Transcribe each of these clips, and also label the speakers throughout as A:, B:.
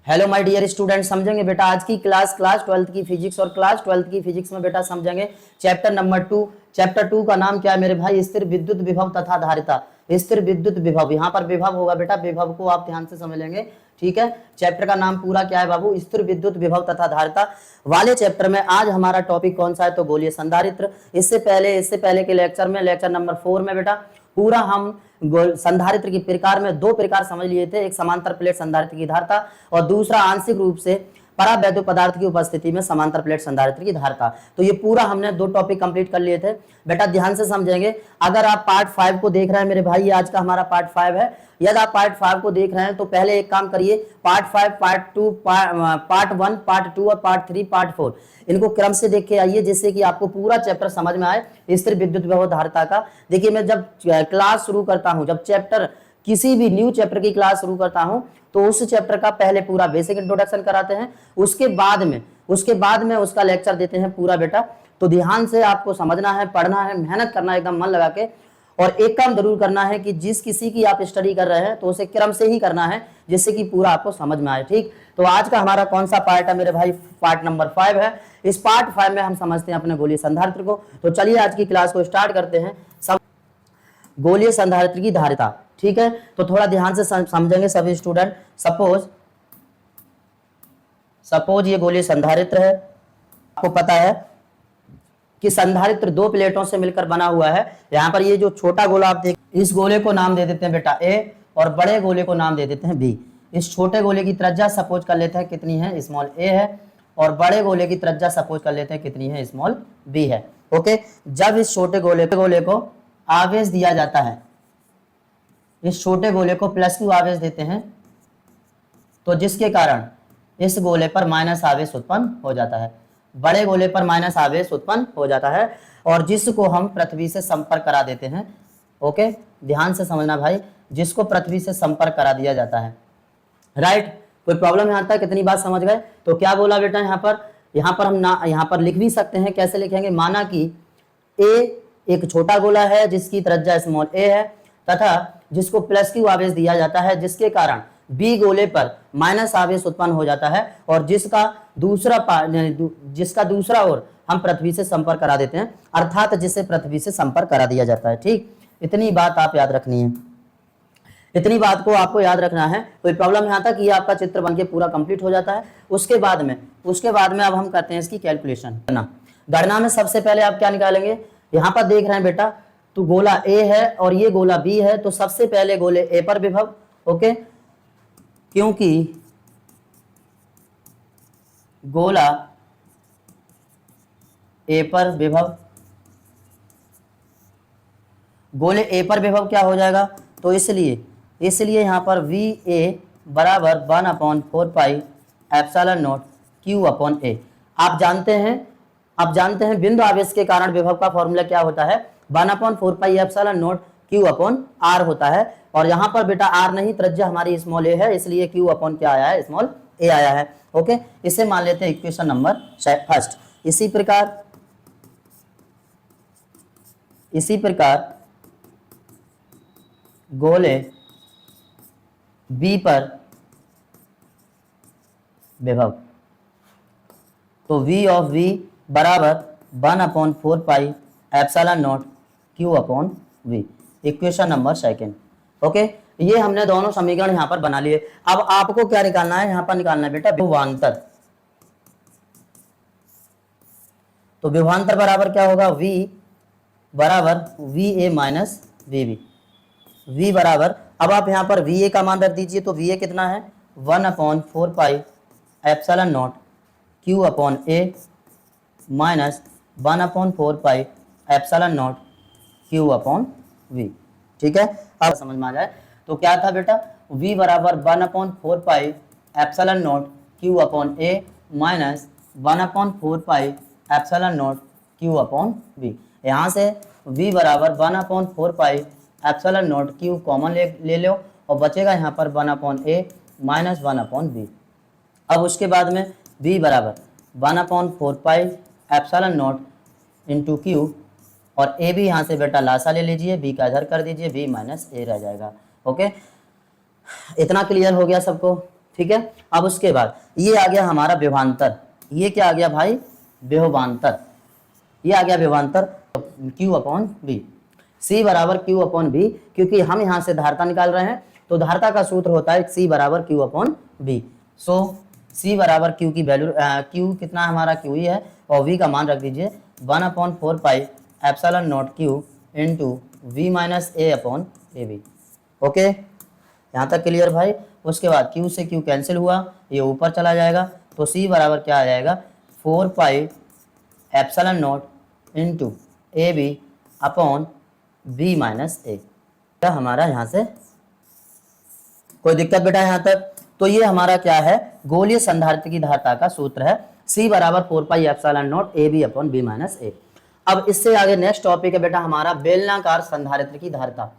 A: Hello my dear student, समझेंगे बेटा आज की क्लास 12th की फिजिक्स और क्लास 12th की फिजिक्स में बेटा समझेंगे चैप्टर नंबर 2। चैप्टर 2 का नाम क्या है मेरे भाई? स्थिर विद्युत विभव तथा धारिता। स्थिर विद्युत विभव, यहाँ पर विभव होगा बेटा, विभव को आप ध्यान से समझ लेंगे, ठीक है। चैप्टर का नाम पूरा क्या है बाबू? स्थिर विद्युत विभव तथा धारिता वाले चैप्टर में आज हमारा टॉपिक कौन सा है? तो गोलीय संधारित्र। इससे पहले के लेक्चर में, लेक्चर नंबर 4 में बेटा पूरा हम संधारित्र की प्रकार में दो प्रकार समझ लिए थे, एक समांतर प्लेट संधारित्र की धारिता और दूसरा आंशिक रूप से परावैद्युत पदार्थ की उपस्थिति में समांतर प्लेट संधारित्र की धारिता। तो ये पूरा हमने दो टॉपिक कंप्लीट कर लिए थे बेटा, ध्यान से समझेंगे। अगर आप पार्ट 5 को देख रहे हैं मेरे भाई, आज का हमारा पार्ट 5 है। यदि आप पार्ट 5 को देख रहे हैं तो पहले एक काम करिए, पार्ट 5, पार्ट 2, पार्ट 1, पार्ट 2 और पार्ट 3, पार्ट 4 इनको क्रम से देख के आइए, जिससे कि आपको पूरा चैप्टर समझ में आए स्थिर विद्युत विभव धारिता का। देखिए, मैं जब क्लास शुरू करता हूं, जब चैप्टर किसी भी न्यू चैप्टर की क्लास शुरू करता हूं तो उस चैप्टर का पहले पूरा बेसिक इंट्रोडक्शन कराते हैं, उसके बाद में उसका लेक्चर देते हैं पूरा बेटा। तो ध्यान से आपको समझना है, पढ़ना है, मेहनत करना है एकदम मन लगा के। और एक काम जरूर करना है कि जिस किसी की आप स्टडी कर रहे हैं तो उसे क्रम से ही करना है, जिससे कि पूरा आपको समझ में आए, ठीक। तो आज का हमारा कौन सा पार्ट है मेरे भाई? पार्ट नंबर 5 है। इस पार्ट 5 में हम समझते हैं अपने गोलीय संधारित्र को। तो चलिए आज की क्लास को स्टार्ट करते हैं। सब गोलीय संधारित्र की धारिता, ठीक है। तो थोड़ा ध्यान से समझेंगे सभी स्टूडेंट। सपोज ये गोलीय संधारित्र है। आपको पता है कि संधारित्र दो प्लेटों से मिलकर बना हुआ है। यहाँ पर ये जो छोटा गोला आप देख, इस गोले को नाम दे देते हैं बेटा ए और बड़े गोले को नाम दे देते हैं बी। इस छोटे गोले की त्रिज्या सपोज कर लेते हैं कितनी है? स्मॉल ए है। और बड़े गोले की त्रिज्या सपोज कर लेते हैं कितनी है? स्मॉल बी है। ओके, जब इस छोटे गोले को आवेश दिया जाता है, इस छोटे गोले को +2 आवेश देते हैं, तो जिसके कारण इस गोले पर माइनस आवेश उत्पन्न हो जाता है, बड़े गोले पर माइनस आवेश उत्पन्न हो जाता है, और जिसको हम पृथ्वी से संपर्क करा देते हैं। ओके, ध्यान से समझना भाई, जिसको पृथ्वी से संपर्क करा दिया जाता है, राइट। कोई प्रॉब्लम यहाँ तक? कितनी बात समझ गए? तो क्या बोला बेटा यहाँ पर हम यहाँ पर लिख भी सकते हैं। कैसे लिखेंगे? माना कि ए एक छोटा गोला है जिसकी त्रिज्या स्मॉल ए है तथा जिसको +q आवेश दिया जाता है, जिसके कारण बी गोले पर माइनस आवेश उत्पन्न हो जाता है, और जिसका दूसरा ओर हम पृथ्वी से संपर्क करा देते हैं, अर्थात जिसे पृथ्वी से संपर्क करा दिया जाता है, ठीक। इतनी बात आप याद रखनी है, इतनी बात को आपको याद रखना है। कोई प्रॉब्लम यहाँ तक? ये आपका चित्र बनके पूरा कंप्लीट हो जाता है। उसके बाद में अब हम करते हैं इसकी कैलकुलेशन। गणना में सबसे पहले आप क्या निकालेंगे? यहाँ पर देख रहे हैं बेटा, तो गोला ए है और ये गोला बी है, तो सबसे पहले गोले ए पर विभव। ओके, क्योंकि गोला ए पर विभव, गोले ए पर विभव क्या हो जाएगा? तो इसलिए यहाँ पर वी ए बराबर 1/4 pi epsilon naught Q upon A. आप जानते हैं बिंदु आवेश के कारण विभव का फॉर्मूला क्या होता है? 1/4 pi epsilon naught Q upon R होता है। और यहाँ पर बेटा आर नहीं, त्रिज्या हमारी स्मॉल ए है, इसलिए Q अपॉन क्या आया है? स्मॉल ए आया है। ओके, इसे मान लेते हैं इक्वेशन नंबर फर्स्ट। इसी प्रकार गोले बी पर विभव, तो V ऑफ V बराबर 1/4 pi epsilon naught Q upon V, equation number second. Okay, ये हमने दोनों समीकरण यहाँ पर बना लिए। अब आपको क्या निकालना है? यहाँ पर निकालना है बेटा विभवांतर। तो विभवांतर बराबर क्या होगा? V बराबर VA माइनस VB। V बराबर, अब आप यहाँ पर VA का मान रख दीजिए, तो VA कितना है? 1/4 pi epsilon naught Q upon A minus 1/4 pi epsilon naught Q upon V, ठीक है। अब समझ में आ जाए तो क्या था बेटा? V बराबर 1/4 pi epsilon naught Q upon A minus 1/4 pi epsilon naught Q upon V। यहाँ से V बराबर 1/4 pi epsilon naught Q common ले लो, और बचेगा यहाँ पर 1/A माइनस 1/B। अब उसके बाद में V बराबर 1/4 pi epsilon naught into Q, और A भी यहाँ से बेटा लासा ले लीजिए, B का इधर कर दीजिए, B माइनस A रह जाएगा। ओके, इतना क्लियर हो गया सबको? ठीक है। अब उसके बाद ये आ गया हमारा विभवांतर, ये क्या आ गया भाई, विभवांतर, ये आ गया विभवांतर Q अपॉन बी, C बराबर Q अपॉन बी, क्योंकि हम यहाँ से धारता निकाल रहे हैं तो धारता का सूत्र होता है C बराबर Q अपॉन बी। सो C बराबर Q की वैल्यू, Q कितना है हमारा, Q ही है, और V का मान रख दीजिए 1/4 pi epsilon naught Q into V minus A upon A B. Okay, यहाँ तक क्लियर भाई। उसके बाद Q से Q कैंसिल हुआ, ये ऊपर चला जाएगा, तो C बराबर क्या आ जाएगा 4 pi epsilon naught into A B upon B minus A. क्या हमारा यहाँ से कोई दिक्कत बेटा यहाँ तक? तो ये हमारा क्या है, गोलीय संधारित्र की धारता का सूत्र है C बराबर 4 pi epsilon naught A B upon B minus A. अब इससे आगे नेक्स्ट टॉपिक है बेटा हमारा बेलनाकार संधारित्र की धारता।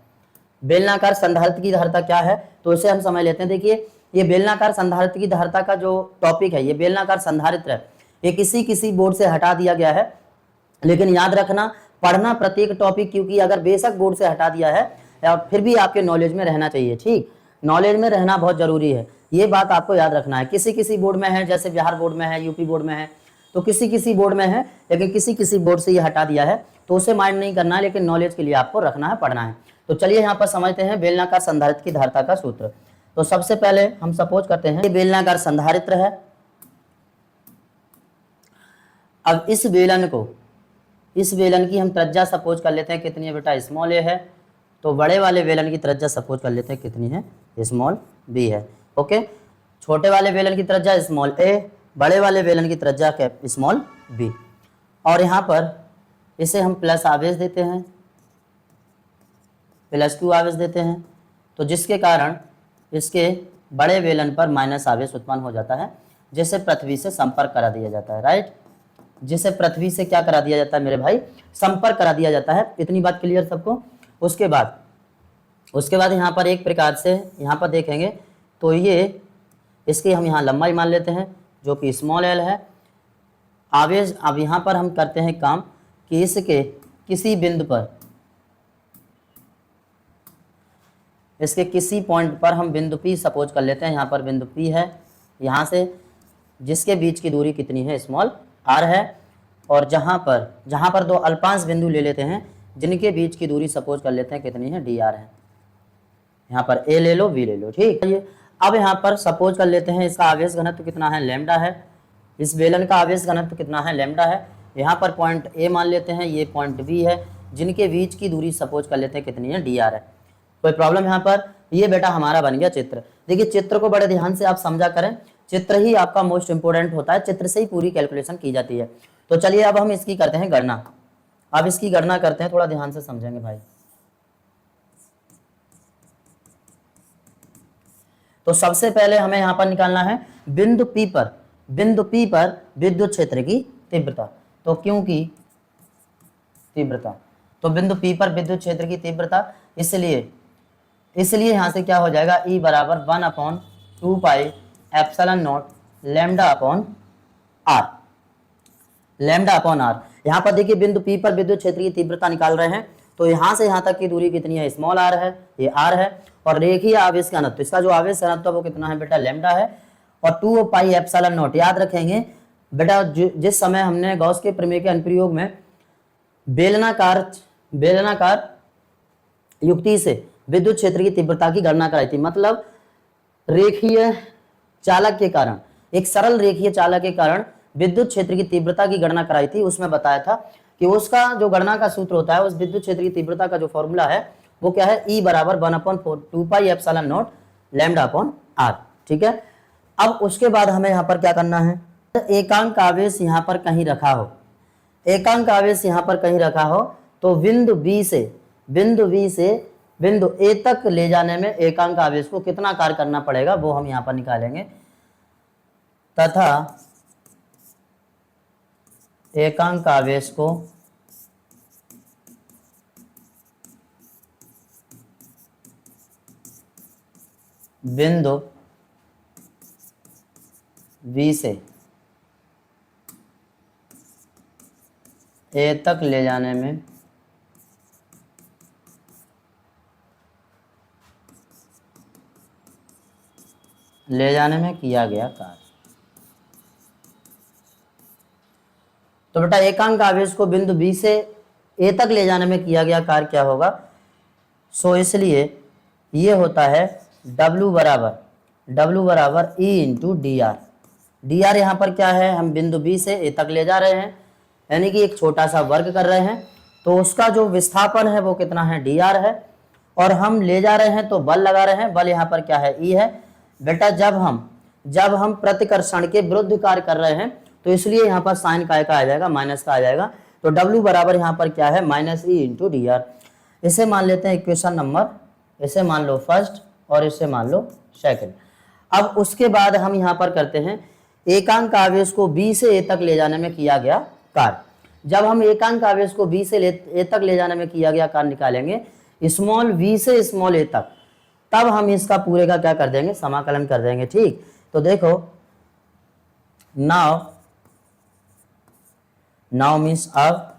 A: बेलनाकार संधारित्र की धारता क्या है, तो इसे हम समझ लेते हैं। देखिए ये बेलनाकार संधारित्र की धारता का जो टॉपिक है, ये बेलनाकार संधारित्र है, ये किसी बोर्ड से हटा दिया गया है, लेकिन याद रखना पढ़ना प्रत्येक टॉपिक, क्योंकि अगर बेशक बोर्ड से हटा दिया है फिर भी आपके नॉलेज में रहना चाहिए। ठीक, नॉलेज में रहना बहुत जरूरी है, ये बात आपको याद रखना है। किसी बोर्ड में है, जैसे बिहार बोर्ड में है, यूपी बोर्ड में है, तो किसी बोर्ड में है, लेकिन किसी बोर्ड से ये हटा दिया है, तो उसे माइंड नहीं करना है, लेकिन नॉलेज के लिए आपको रखना है, पढ़ना है। तो चलिए यहाँ पर समझते हैं बेलनाकार संधारित्र की धारता का सूत्र। तो सबसे पहले हम सपोज करते हैं ये बेलनाकार संधारित्र है। अब इस बेलन की हम त्रिज्या सपोज कर लेते हैं कितनी है बेटा, स्मॉल ए है। तो बड़े वाले बेलन की त्रिज्या सपोज कर लेते हैं कितनी है, स्मॉल बी है। ओके, छोटे वाले बेलन की त्रिज्या स्मॉल ए, बड़े वाले बेलन की त्रिज्या क्या, स्मॉल बी। और यहाँ पर इसे हम प्लस आवेश देते हैं, प्लस Q आवेश देते हैं, तो जिसके कारण इसके बड़े बेलन पर माइनस आवेश उत्पन्न हो जाता है, जिसे पृथ्वी से संपर्क करा दिया जाता है। राइट, जिसे पृथ्वी से क्या करा दिया जाता है मेरे भाई, संपर्क करा दिया जाता है। इतनी बात क्लियर सबको? उसके बाद यहाँ पर एक प्रकार से यहाँ पर देखेंगे तो ये इसकी हम यहाँ लंबाई मान लेते हैं जो कि स्मॉल एल है। आवेश, अब यहाँ पर हम करते हैं काम कि इसके किसी बिंदु पर, इसके किसी पॉइंट पर हम बिंदु P सपोज कर लेते हैं। यहाँ पर बिंदु P है, यहाँ से जिसके बीच की दूरी कितनी है, स्मॉल r है। और जहाँ पर दो अल्पांश बिंदु ले लेते हैं जिनके बीच की दूरी सपोज कर लेते हैं कितनी है, dr है। यहाँ पर a ले लो, b ले लो, ठीक है। अब यहाँ पर सपोज कर लेते हैं इसका आवेश घनत्व कितना है, लैम्डा है। इस बेलन का आवेश घनत्व कितना है, लैम्डा है। यहाँ पर पॉइंट A मान लेते हैं, ये पॉइंट B है, जिनके बीच की दूरी सपोज कर लेते हैं कितनी है, dr है। कोई प्रॉब्लम यहाँ पर? ये बेटा हमारा बन गया चित्र। देखिए चित्र को बड़े ध्यान से आप समझा करें, चित्र ही आपका मोस्ट इंपोर्टेंट होता है, चित्र से ही पूरी कैलकुलेशन की जाती है। तो चलिए अब हम इसकी करते हैं गणना। अब इसकी गणना करते हैं, थोड़ा ध्यान से समझेंगे भाई। तो सबसे पहले हमें यहाँ पर निकालना है बिंदु P पर विद्युत क्षेत्र की तीव्रता। तो क्योंकि तीव्रता, तो बिंदु P पर विद्युत क्षेत्र की तीव्रता, इसलिए यहाँ से क्या हो जाएगा, E बराबर 1/2 pi epsilon naught lambda upon R. यहाँ पर देखिए बिंदु P पर विद्युत क्षेत्र की तीव्रता निकाल रहे हैं, तो यहाँ से यहाँ तक की दूरी कितनी है, स्मॉल r है, ये r है। और रेखीय आवेश घनत्व, इसका जो आवेश घनत्व वो कितना है बेटा, लैम्डा है। और 2 पाई एप्सिलॉन नॉट, याद रखेंगे बेटा जिस समय हमने गॉस के प्रमेय के अनुप्रयोग में बेलनाकार युक्ति से विद्युत क्षेत्र की तीव्रता की गणना कराई थी, मतलब रेखीय चालक के कारण, एक सरल रेखीय चालक के कारण विद्युत क्षेत्र की तीव्रता की गणना कराई थी, उसमें बताया था कि उसका जो गणना का सूत्र होता है, उस विद्युत क्षेत्र की तीव्रता का जो फॉर्मूला है वो क्या है, E बराबर 1/2 pi epsilon naught lambda upon r। ठीक है। अब उसके बाद हमें यहाँ पर क्या करना है, एकांक आवेश यहाँ पर कहीं रखा हो, एकांक आवेश यहाँ पर कहीं रखा हो, तो बिंदु B से बिंदु A तक ले जाने में एकांक आवेश को कितना कार्य करना पड़ेगा वो हम यहाँ पर निकालेंगे। तथा एकांक आवेश को बिंदु B से A तक ले जाने में ले जाने में किया गया कार्य। तो बेटा एकांक आवेश को बिंदु बी से ए तक ले जाने में किया गया कार्य क्या होगा? सो इसलिए ये होता है W बराबर E into D are. D R यहाँ पर क्या है, हम बिंदु बी से ए तक ले जा रहे हैं, यानी कि एक छोटा सा वर्ग कर रहे हैं, तो उसका जो विस्थापन है वो कितना है, डी आर है। और हम ले जा रहे हैं तो बल लगा रहे हैं, बल यहाँ पर क्या है, ई है। बेटा जब हम प्रतिकर्षण के विरुद्ध कार्य कर रहे हैं तो इसलिए यहाँ पर साइन काय का आ जाएगा, माइनस का आ जाएगा। तो W बराबर यहाँ पर क्या है, minus E into D are. इसे मान लेते हैं इक्वेशन नंबर, इसे मान लो फर्स्ट और इसे मान लो सेकंड। अब उसके बाद हम यहाँ पर करते हैं एकांक आवेश को बी से ए तक ले जाने में किया गया कार्य। जब हम एकांक आवेश को बी से ए तक ले जाने में किया गया कार्य निकालेंगे स्मॉल वी से स्मॉल ए तक, तब हम इसका पूरे का क्या कर देंगे, समाकलन कर देंगे। ठीक, तो देखो नाउ मीन्स अब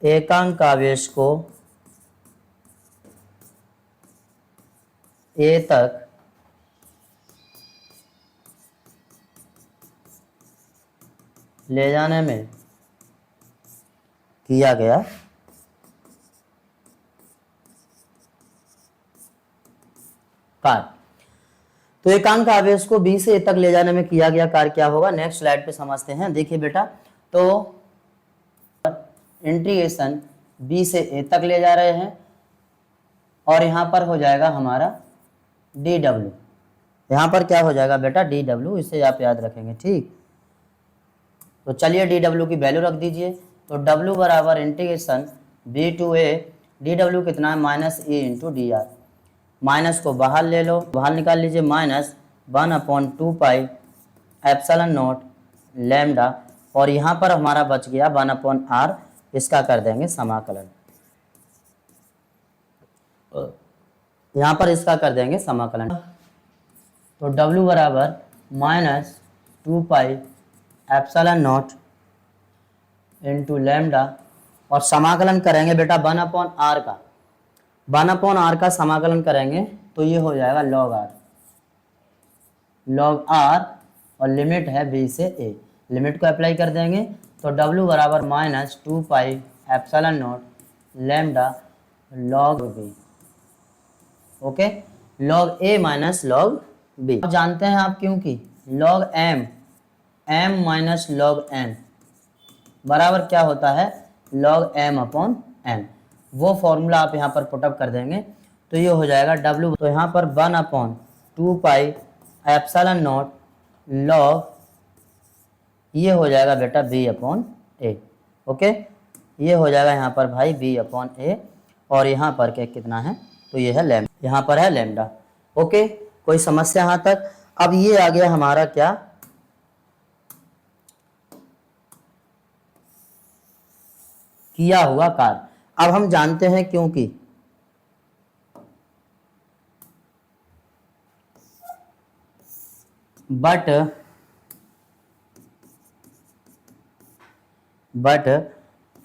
A: एकांक आवेश को ए तक ले जाने में किया गया कार्य। तो एकांक आवेश को बी से ए तक ले जाने में किया गया कार्य क्या होगा, नेक्स्ट स्लाइड पे समझते हैं। देखिए बेटा, तो इंटीग्रेशन बी से ए तक ले जा रहे हैं और यहाँ पर हो जाएगा हमारा डी डब्ल्यू। यहाँ पर क्या हो जाएगा बेटा, डी डब्ल्यू, इसे आप याद रखेंगे। ठीक, तो चलिए डी डब्ल्यू की वैल्यू रख दीजिए। तो डब्ल्यू बराबर integration B to A, D W कितना है, minus A into D R. Minus को बाहर ले लो, बाहर निकाल लीजिए, minus 1/2 pi epsilon naught lambda, और यहाँ पर हमारा बच गया 1/r, इसका कर देंगे समाकलन। यहाँ पर इसका कर देंगे समाकलन। तो W बराबर -2 pi epsilon naught into lambda, और समाकलन करेंगे बेटा 1/r का, 1/r का समाकलन करेंगे तो ये हो जाएगा log r, और लिमिट है b से a, लिमिट को अप्लाई कर देंगे। तो W बराबर -2 pi epsilon naught lambda log b, okay, log a minus log b। अब जानते हैं आप क्योंकि log m minus log n बराबर क्या होता है, log m/n। वो फॉर्मूला आप यहाँ पर पुटअप कर देंगे तो ये हो जाएगा W, तो यहाँ पर 1/2 पाई एप्सिलॉन नॉट log, ये हो जाएगा बेटा b/a, ओके, ये हो जाएगा यहाँ पर भाई b/a, और यहाँ पर क्या कितना है, तो ये है लैम्डा, यहाँ पर है लैम्डा। ओके, कोई समस्या यहाँ तक? अब ये आ गया हमारा क्या, किया हुआ कार्य। अब हम जानते हैं क्योंकि बट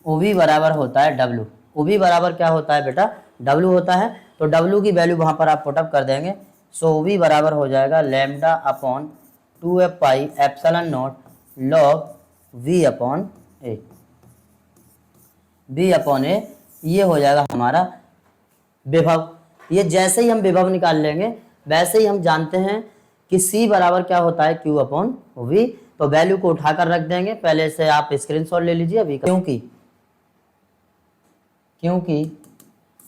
A: OV बराबर होता है W। OV बराबर क्या होता है बेटा, W होता है। तो W की वैल्यू वहां पर आप पुटअप कर देंगे। सो OV बराबर हो जाएगा λ/2 पाई epsilon not log V/a, V/a, ये हो जाएगा हमारा विभव। ये जैसे ही हम विभव निकाल लेंगे वैसे ही हम जानते हैं कि C बराबर क्या होता है, Q/V। तो वैल्यू को उठाकर रख देंगे, पहले से आप स्क्रीनशॉट ले लीजिए अभी, क्योंकि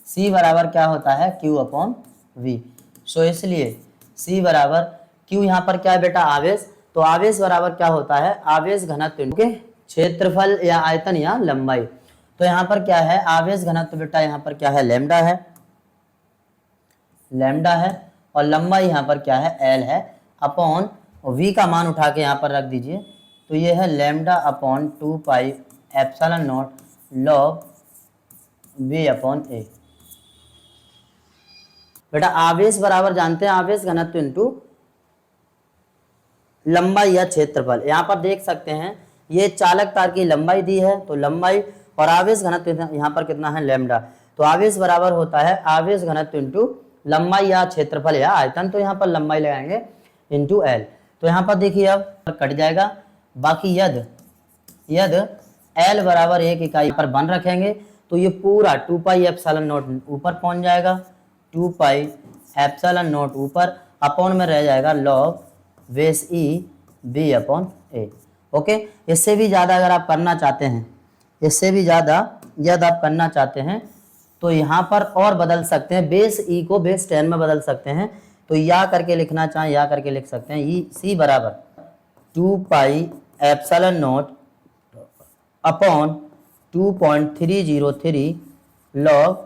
A: C बराबर क्या होता है, Q/V। सो इसलिए C बराबर Q, यहाँ पर क्या है बेटा, आवेश। तो आवेश बराबर क्या होता है, आवेश घनत्व के क्षेत्रफल या आयतन या लंबाई। तो यहाँ पर क्या है, आवेश घनत्व बेटा यहाँ पर क्या है, लैम्डा है, और लंबाई यहाँ पर क्या है, L है, अपॉन V का मान उठा के यहाँ पर रख दीजिए। तो ये है λ/2 पाई एप्सिलॉन नॉट log V/a। बेटा आवेश बराबर जानते हैं आवेश घनत्व इंटू लंबाई या क्षेत्रफल। यहाँ पर देख सकते हैं ये चालक तार की लंबाई दी है, तो लंबाई और आवेश घनत्व यहाँ पर कितना है, लैम्डा। तो आवेश बराबर होता है आवेश घनत्व इंटू लंबाई या क्षेत्रफल या आयतन, तो यहाँ पर लंबाई लगाएंगे इंटू एल। तो यहाँ पर देखिए अब कट जाएगा, बाकी यद एल बराबर 1 इकाई पर बन रखेंगे तो ये पूरा 2 पाई एप्सिलॉन नॉट ऊपर पहुंच जाएगा, 2 पाई एप्सिलॉन नॉट ऊपर, अपॉन में रह जाएगा log base E B upon A. Okay, इससे भी ज़्यादा अगर आप करना चाहते हैं, इससे भी ज़्यादा यदि आप करना चाहते हैं तो यहाँ पर और बदल सकते हैं, बेस ई को बेस 10 में बदल सकते हैं। तो या करके लिखना चाहें या करके लिख सकते हैं, ई सी बराबर 2 pi epsilon naught upon 2.303 log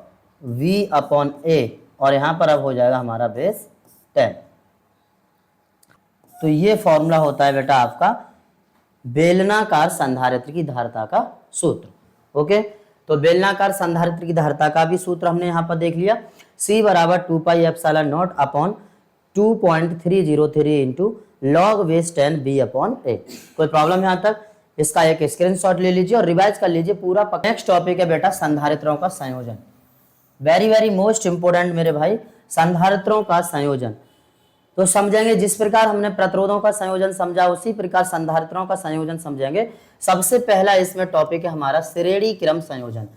A: v upon A, और यहाँ पर अब हो जाएगा हमारा बेस 10। तो ये फॉर्मूला होता है बेटा आपका बेलनाकार संधारित्र की धारिता का सूत्र। ओके, तो बेलनाकार संधारित्र की धारिता का भी सूत्र हमने यहाँ पर देख लिया, C बराबर 2 pi epsilon naught upon 2.303 into log base 10 b upon A. कोई प्रॉब्लम यहाँ तक? इसका एक स्क्रीनशॉट ले लीजिए और रिवाइज कर लीजिए पूरा। नेक्स्ट टॉपिक है बेटा संधारित्रों का संयोजन। वेरी वेरी मोस्ट इंपोर्टेंट मेरे भाई, संधारित्रों का संयोजन। तो समझेंगे जिस प्रकार हमने प्रतिरोधों का संयोजन समझा उसी प्रकार संधारित्रों का संयोजन समझेंगे। सबसे पहला इसमें टॉपिक है हमारा श्रेणी क्रम संयोजन।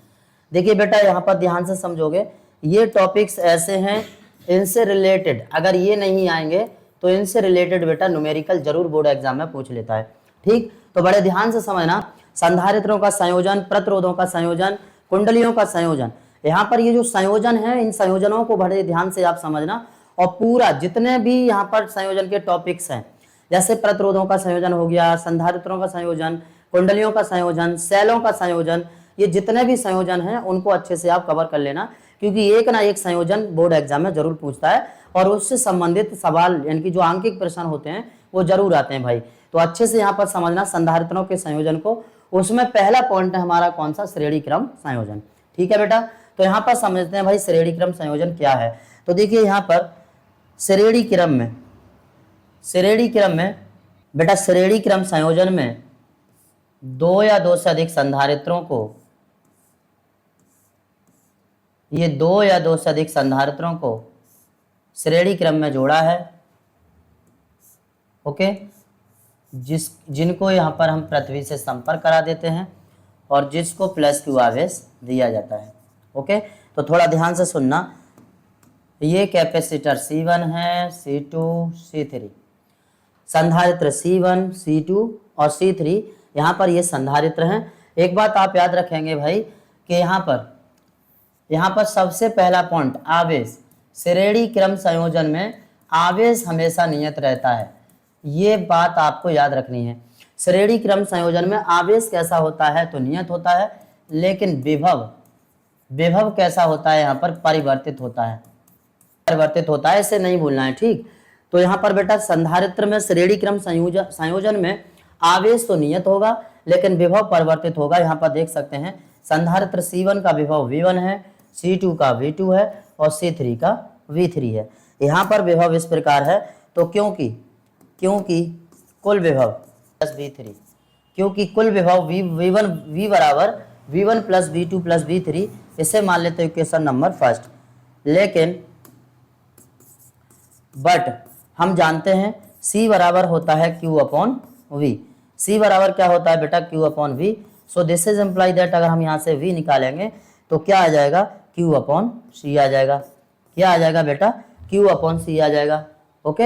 A: देखिए बेटा यहाँ पर ध्यान से समझोगे, ये टॉपिक्स ऐसे हैं, इनसे रिलेटेड अगर ये नहीं आएंगे तो इनसे रिलेटेड बेटा न्यूमेरिकल जरूर बोर्ड एग्जाम में पूछ लेता है। ठीक, तो बड़े ध्यान से समझना, संधारित्रों का संयोजन, प्रतिरोधों का संयोजन, कुंडलियों का संयोजन। यहाँ पर ये जो संयोजन है, इन संयोजनों को बड़े ध्यान से आप समझना, और पूरा जितने भी यहाँ पर संयोजन के टॉपिक्स हैं, जैसे प्रतिरोधों का संयोजन हो गया, संधारित्रों का संयोजन, कुंडलियों का संयोजन, सेलों का संयोजन, ये जितने भी संयोजन हैं उनको अच्छे से आप कवर कर लेना, क्योंकि एक ना एक संयोजन बोर्ड एग्जाम में जरूर पूछता है और उससे संबंधित सवाल यानी कि जो आंकिक प्रश्न होते हैं वो जरूर आते हैं भाई। तो अच्छे से यहाँ पर समझना संधारित्रों के संयोजन को। उसमें पहला पॉइंट है हमारा कौन सा? श्रेणी क्रम संयोजन। ठीक है बेटा, तो यहाँ पर समझते हैं भाई श्रेणी क्रम संयोजन क्या है। तो देखिए यहाँ पर श्रेणी क्रम में बेटा, श्रेणी क्रम संयोजन में दो या दो से अधिक संधारित्रों को, ये दो या दो से अधिक संधारित्रों को श्रेणी क्रम में जोड़ा है। ओके, जिनको यहाँ पर हम पृथ्वी से संपर्क करा देते हैं और जिसको प्लस क्यू आवेश दिया जाता है। ओके, तो थोड़ा ध्यान से सुनना, ये कैपेसिटर C1 है, C2, C3, संधारित्र C1, C2 और C3, यहाँ पर ये संधारित्र हैं। एक बात आप याद रखेंगे भाई कि यहाँ पर सबसे पहला पॉइंट आवेश, श्रेणी क्रम संयोजन में आवेश हमेशा नियत रहता है, ये बात आपको याद रखनी है। श्रेणी क्रम संयोजन में आवेश कैसा होता है? तो नियत होता है, लेकिन विभव कैसा होता है? यहाँ पर परिवर्तित होता है, इसे नहीं भूलना है। ठीक, तो यहाँ पर बेटा संधारित्र में श्रेणी क्रम संयोजन में आवेश तो नियत होगा लेकिन विभव परिवर्तित होगा। यहाँ पर देख सकते हैं संधारित्र C1 का विभव V1 है, C2 का V2 है और C3 का V3 है। यहाँ पर विभव इस प्रकार है, तो क्योंकि कुल विभव प्लस V3, क्योंकि कुल विभव V बराबर V1 plus V2 plus V3, इसे मान लेते हैं इक्वेशन नंबर फर्स्ट। लेकिन बट हम जानते हैं C बराबर होता है Q अपॉन V। C बराबर क्या होता है बेटा? Q upon V। So this is imply that अगर हम यहाँ से V निकालेंगे तो क्या आ जाएगा? Q अपॉन C आ जाएगा। क्या आ जाएगा बेटा? Q अपॉन C आ जाएगा। ओके,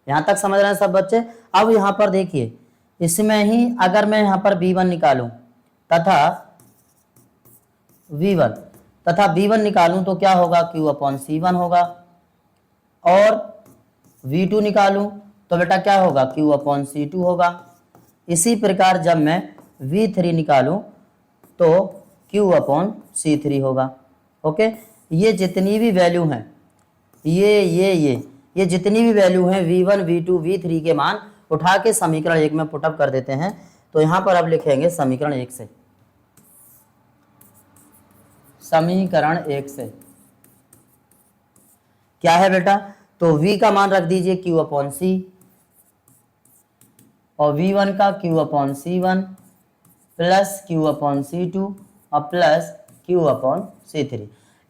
A: यहाँ तक समझ रहे हैं सब बच्चे? अब यहाँ पर देखिए, इसमें ही अगर मैं यहाँ पर V1 निकालूं तथा V1 निकालूं तो क्या होगा? Q अपॉन C1 होगा। और V2 निकालूं तो बेटा क्या होगा? Q अपॉन C2 होगा। इसी प्रकार जब मैं V3 निकालूं तो Q अपॉन C3 होगा। ओके, ये जितनी भी वैल्यू हैं, ये जितनी भी वैल्यू हैं V1, V2, V3 के मान उठा के समीकरण 1 में पुटअप कर देते हैं। तो यहाँ पर अब लिखेंगे समीकरण 1 से, क्या है बेटा? तो V का मान रख दीजिए Q अपॉन C और V1 का Q upon C1 plus Q upon C2 और प्लस Q अपॉन C3।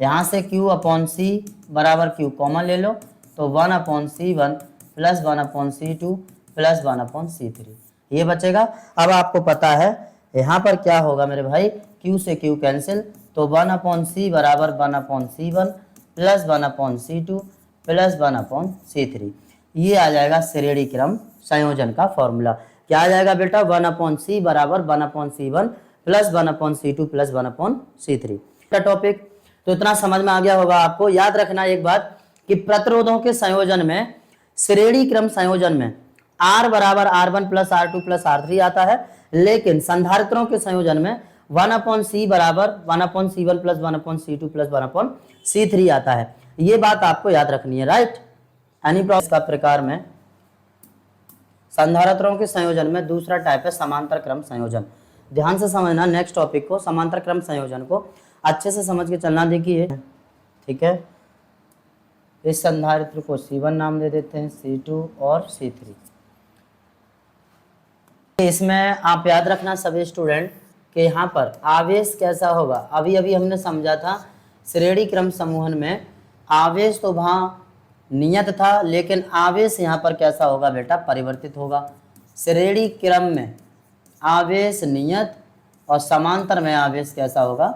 A: यहाँ से Q अपॉन C बराबर Q कॉमन ले लो तो 1 upon C1 plus 1 upon C2 plus 1 upon C3 ये बचेगा। अब आपको पता है यहाँ पर क्या होगा मेरे भाई, Q से Q कैंसिल तो 1 अपॉन C बराबर 1 upon C1 plus 1 upon C2 plus 1 upon C3 ये आ जाएगा श्रेणी क्रम संयोजन का फॉर्मूला। क्या आ जाएगा बेटा, 1 अपॉन C बराबर 1 upon C1 plus 1 upon C2 plus 1 upon C3 का टॉपिक। तो इतना समझ में आ गया होगा आपको। याद रखना एक बात कि प्रतिरोधों के संयोजन में, श्रेणी क्रम संयोजन में R बराबर R1 plus R2 plus R3 आता है, लेकिन संधारित्रों के संयोजन में 1 अपॉन C बराबर 1 upon C1 plus 1 upon C2 plus 1 upon C3 आता है। ये बात आपको याद रखनी है, राइट। एनी प्रोसेस का प्रकार में संधारित्रों के संयोजन में दूसरा टाइप है समांतर क्रम संयोजन। ध्यान से समझना नेक्स्ट टॉपिक को, समांतर क्रम संयोजन को अच्छे से समझ के चलना। देखिए ठीक है, इस संधारित्र को C1 नाम दे देते हैं, C2 और C3। इसमें आप याद रखना सभी स्टूडेंट कि यहाँ पर आवेश कैसा होगा। अभी अभी हमने समझा था श्रेणी क्रम समूहन में आवेश तो वहाँ नियत था, लेकिन आवेश यहाँ पर कैसा होगा बेटा, परिवर्तित होगा। श्रेणी क्रम में आवेश नियत और समांतर में आवेश कैसा होगा,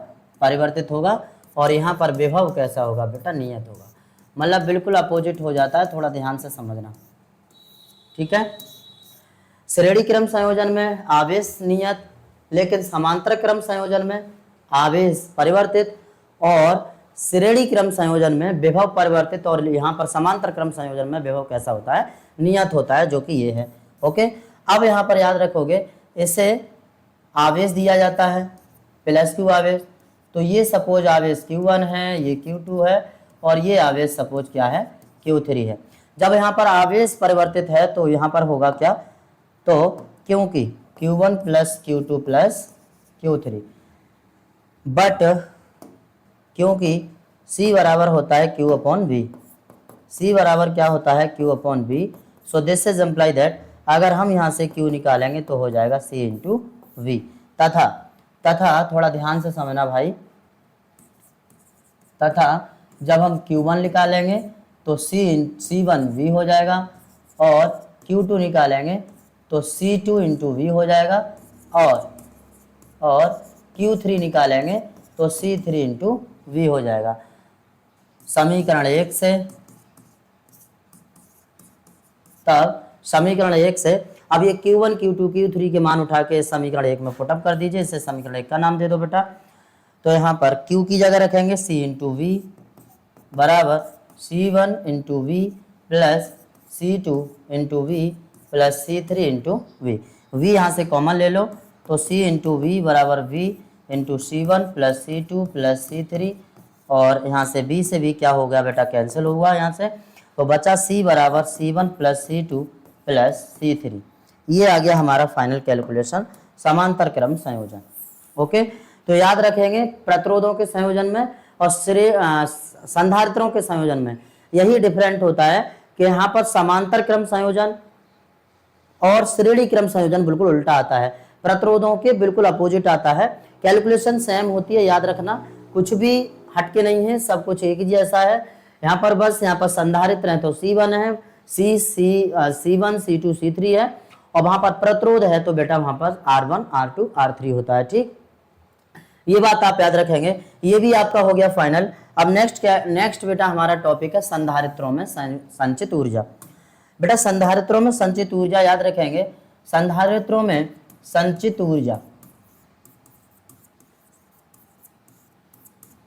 A: परिवर्तित होगा। और यहाँ पर विभव कैसा होगा बेटा, नियत होगा। मतलब बिल्कुल अपोजिट हो जाता है, थोड़ा ध्यान से समझना, ठीक है। श्रेणी क्रम संयोजन में आवेश नियत, लेकिन समांतर क्रम संयोजन में आवेश परिवर्तित, और श्रेणी क्रम संयोजन में विभव परिवर्तित, और यहाँ पर समांतर क्रम संयोजन में विभव कैसा होता है, नियत होता है, जो कि ये है। ओके, अब यहाँ पर याद रखोगे इसे आवेश दिया जाता है प्लस Q आवेश, तो ये सपोज आवेश Q1 है, ये Q2 है, और ये आवेश सपोज क्या है, Q3 है। जब यहाँ पर आवेश परिवर्तित है तो यहाँ पर होगा क्या, तो क्योंकि Q1 plus Q2 plus Q3, but क्योंकि C बराबर होता है Q अपॉन V, C बराबर क्या होता है, Q upon V, so this is employee that अगर हम यहाँ से Q निकालेंगे तो हो जाएगा C इंटू V। तथा थोड़ा ध्यान से समझना भाई, तथा जब हम Q1 निकालेंगे तो C1 V हो जाएगा, और Q2 निकालेंगे तो C2 इंटू V हो जाएगा, और Q3 निकालेंगे तो C3 इंटू V हो जाएगा। समीकरण 1 से, तब समीकरण 1 से अब ये Q1 Q2 Q3 के मान उठा के समीकरण 1 में पुटअप कर दीजिए। इसे समीकरण 1 का नाम दे दो बेटा। तो यहाँ पर Q की जगह रखेंगे C इंटू V बराबर C1 into V plus C2 into V plus C3 into V। V यहाँ से कॉमन ले लो तो C इंटू V बराबर V into C1 plus C2 plus C3, और यहाँ से B से B क्या हो गया बेटा, कैंसिल हुआ यहाँ से, तो बचा C बराबर C1 plus C2 plus C3। ये आ गया हमारा फाइनल कैलकुलेशन समांतर क्रम संयोजन। ओके, तो याद रखेंगे प्रतिरोधों के संयोजन में और संधारित्रों के संयोजन में यही डिफरेंट होता है कि यहाँ पर समांतर क्रम संयोजन और श्रेणी क्रम संयोजन बिल्कुल उल्टा आता है, प्रतिरोधों के बिल्कुल अपोजिट आता है। कैलकुलेशन सेम होती है, याद रखना, कुछ भी हटके नहीं है, सब कुछ एक ही जैसा है। यहाँ पर बस यहाँ पर संधारित्र है तो C1 है, C1 C2 C3 है, और वहां पर प्रतिरोध है तो बेटा वहां पर R1 R2 R3 होता है। ठीक, ये बात आप याद रखेंगे। ये भी आपका हो गया फाइनल। अब नेक्स्ट बेटा हमारा टॉपिक है संधारित्रों में संचित ऊर्जा। बेटा संधारित्रों में संचित ऊर्जा याद रखेंगे, संधारित्रों में संचित ऊर्जा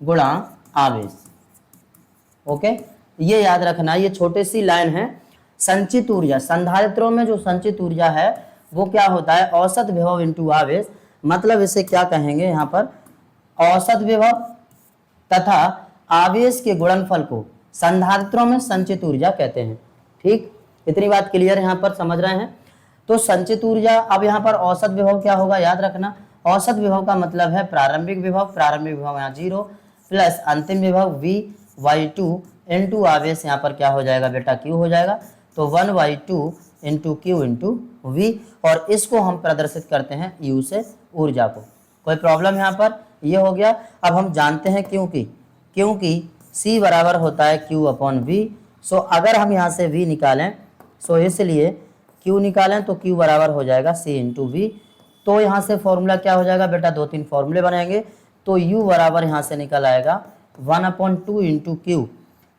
A: गुणा आवेश। ओके, ये याद रखना, ये छोटी सी लाइन है। संचित ऊर्जा, संधारित्रों में जो संचित ऊर्जा है वो क्या होता है, औसत विभव इंटू आवेश। मतलब इसे क्या कहेंगे यहाँ पर, औसत विभव तथा आवेश के गुणनफल को संधारित्रों में संचित ऊर्जा कहते हैं। ठीक, इतनी बात क्लियर यहाँ पर समझ रहे हैं। तो संचित ऊर्जा, अब यहाँ पर औसत विभव क्या होगा याद रखना, औसत विभव का मतलब है प्रारंभिक विभव यहाँ 0 प्लस अंतिम विभव V/2 इंटू आवेश यहाँ पर क्या हो जाएगा बेटा, Q हो जाएगा। तो 1/2 इंटू Q इंटू V, और इसको हम प्रदर्शित करते हैं U से ऊर्जा को। कोई प्रॉब्लम यहाँ पर, ये हो गया। अब हम जानते हैं क्योंकि क्योंकि C बराबर होता है Q अपॉन V। सो अगर हम यहाँ से V निकालें, सो इसलिए Q निकालें तो Q बराबर हो जाएगा C इंटू V। तो यहाँ से फॉर्मूला क्या हो जाएगा बेटा, 2-3 फॉर्मूले बनाएंगे तो U बराबर यहाँ से निकल आएगा 1/2 इंटू Q।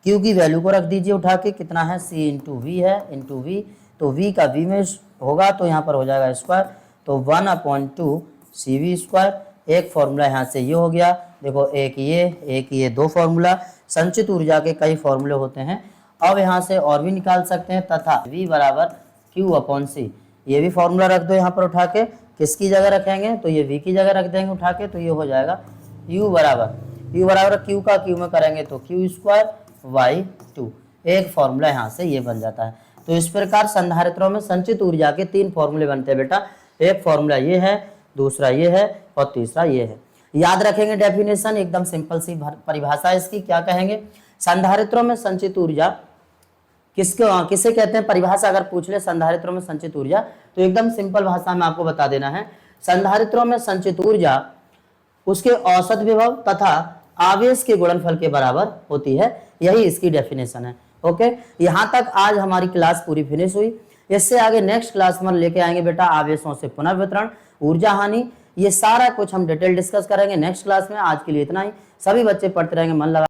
A: Q की वैल्यू को रख दीजिए उठा के, कितना है C इंटू V है, इंटू V, तो V का V में होगा तो यहाँ पर हो जाएगा स्क्वायर, तो 1/2 CV स्क्वायर। एक फॉर्मूला यहाँ से ये हो गया, देखो एक ये 2 फॉर्मूला। संचित ऊर्जा के कई फॉर्मूले होते हैं। अब यहाँ से और भी निकाल सकते हैं, तथा V बराबर Q अपॉन C, ये भी फॉर्मूला रख दो यहाँ पर उठा के। किसकी जगह रखेंगे, तो ये V की जगह रख देंगे उठा के, तो ये हो जाएगा U बराबर Q का Q में करेंगे तो Q स्क्वायर बाई 2। एक फॉर्मूला यहाँ से ये बन जाता है। तो इस प्रकार संधारित्रों में संचित ऊर्जा के 3 फॉर्मूले बनते हैं बेटा। एक फॉर्मूला ये है, दूसरा ये है और तीसरा ये है। याद रखेंगे डेफिनेशन, एकदम सिंपल सी परिभाषा इसकी। क्या कहेंगे, संधारित्रों में संचित ऊर्जा किसे कहते हैं, परिभाषा अगर पूछ ले संधारित्रों में संचित ऊर्जा, तो एकदम सिंपल भाषा में आपको बता देना है। संधारित्रों में संचित ऊर्जा उसके औसत विभव तथा आवेश के गुणनफल के बराबर होती है, यही इसकी डेफिनेशन है। ओके, यहाँ तक आज हमारी क्लास पूरी फिनिश हुई। इससे आगे नेक्स्ट क्लास में लेके आएंगे बेटा आवेशों से पुनर्वितरण, ऊर्जा हानि, ये सारा कुछ हम डिटेल डिस्कस करेंगे नेक्स्ट क्लास में। आज के लिए इतना ही। सभी बच्चे पढ़ते रहेंगे, मन लगा